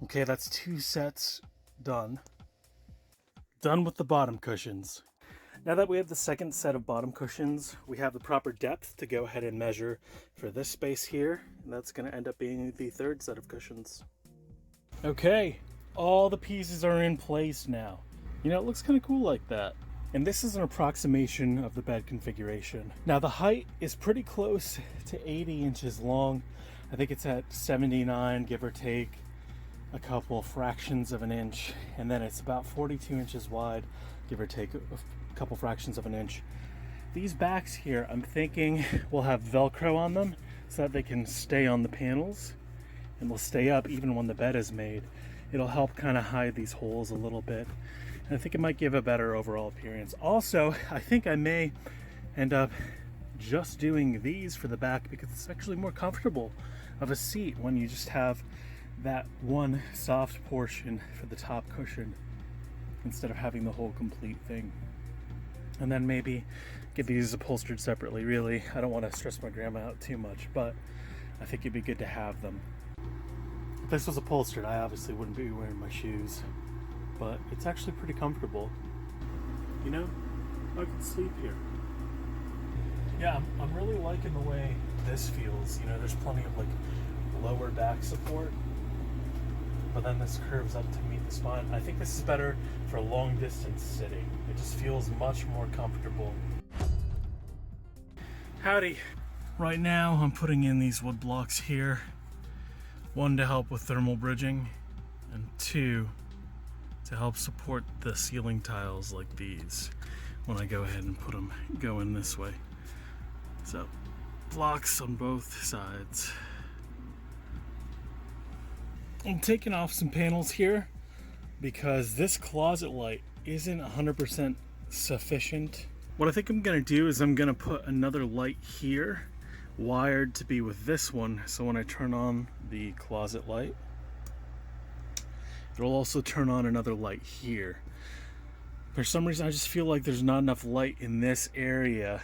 Okay, that's 2 sets done. Done with the bottom cushions. Now that we have the second set of bottom cushions, we have the proper depth to go ahead and measure for this space here, and that's going to end up being the third set of cushions. Okay, all the pieces are in place now. You know, it looks kind of cool like that. And this is an approximation of the bed configuration. Now the height is pretty close to 80 inches long. I think it's at 79, give or take a couple fractions of an inch, and then it's about 42 inches wide, give or take a couple fractions of an inch. These backs here, I'm thinking will have Velcro on them so that they can stay on the panels and will stay up even when the bed is made. It'll help kind of hide these holes a little bit, and I think it might give a better overall appearance. Also, I think I may end up just doing these for the back because it's actually more comfortable of a seat when you just have that one soft portion for the top cushion instead of having the whole complete thing. And then maybe get these upholstered separately. Really, I don't want to stress my grandma out too much, but I think it'd be good to have them. If this was upholstered, I obviously wouldn't be wearing my shoes, but it's actually pretty comfortable. You know, I could sleep here. Yeah, I'm really liking the way this feels. You know, there's plenty of like lower back support, but then this curves up to meet the spine. I think this is better for long distance sitting. It just feels much more comfortable. Howdy. Right now I'm putting in these wood blocks here. 1 to help with thermal bridging, and 2 to help support the ceiling tiles like these when I go ahead and go in this way. So blocks on both sides. I'm taking off some panels here because this closet light isn't 100% sufficient. What I think I'm gonna do is I'm gonna put another light here wired to be with this one, so when I turn on the closet light, it'll also turn on another light here. For some reason I just feel like there's not enough light in this area,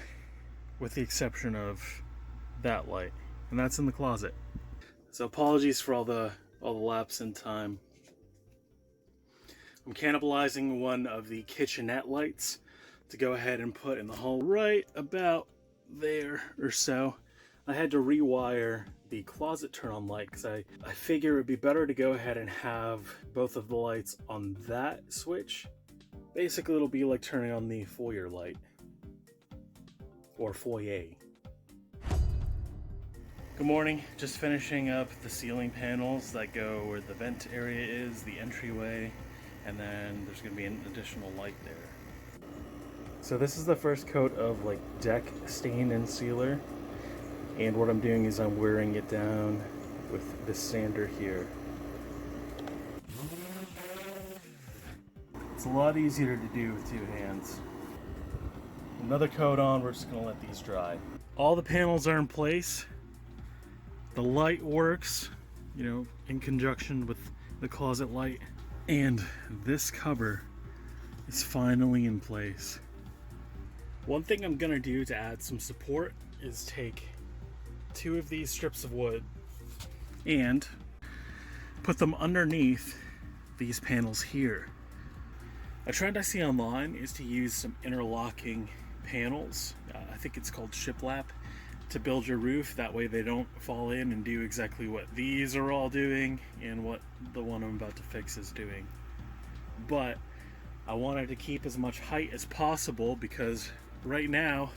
with the exception of that light, and that's in the closet. So apologies for all the lapse in time. I'm cannibalizing one of the kitchenette lights to go ahead and put in the hall right about there or so. I had to rewire the closet turn on light because I figure it would be better to go ahead and have both of the lights on that switch. Basically it'll be like turning on the foyer light, or foyer. Good morning, just finishing up the ceiling panels that go where the vent area is, the entryway, and then there's going to be an additional light there. So this is the first coat of like deck stain and sealer, and what I'm doing is I'm wearing it down with this sander here. It's a lot easier to do with 2 hands. Another coat on, we're just going to let these dry. All the panels are in place. The light works, you know, in conjunction with the closet light, and this cover is finally in place. One thing I'm gonna do to add some support is take 2 of these strips of wood and put them underneath these panels here. A trend I see online is to use some interlocking panels. I think it's called shiplap, to build your roof. That way they don't fall in and do exactly what these are all doing and what the one I'm about to fix is doing. But I wanted to keep as much height as possible because right now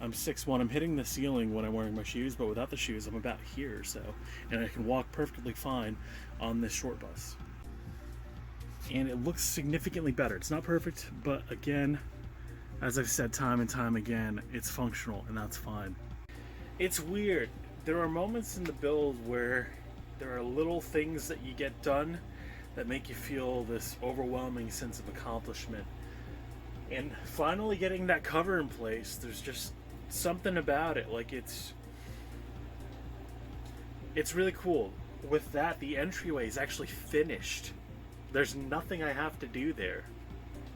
I'm 6'1". I'm hitting the ceiling when I'm wearing my shoes, but without the shoes I'm about here or so, and I can walk perfectly fine on this short bus. And it looks significantly better. It's not perfect, but again, as I've said time and time again, it's functional, and that's fine. It's weird. There are moments in the build where there are little things that you get done that make you feel this overwhelming sense of accomplishment. And finally getting that cover in place, there's just something about it. Like it's really cool. With that, the entryway is actually finished. There's nothing I have to do there.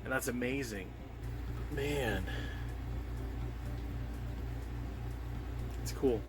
And that's amazing. Man. It's cool.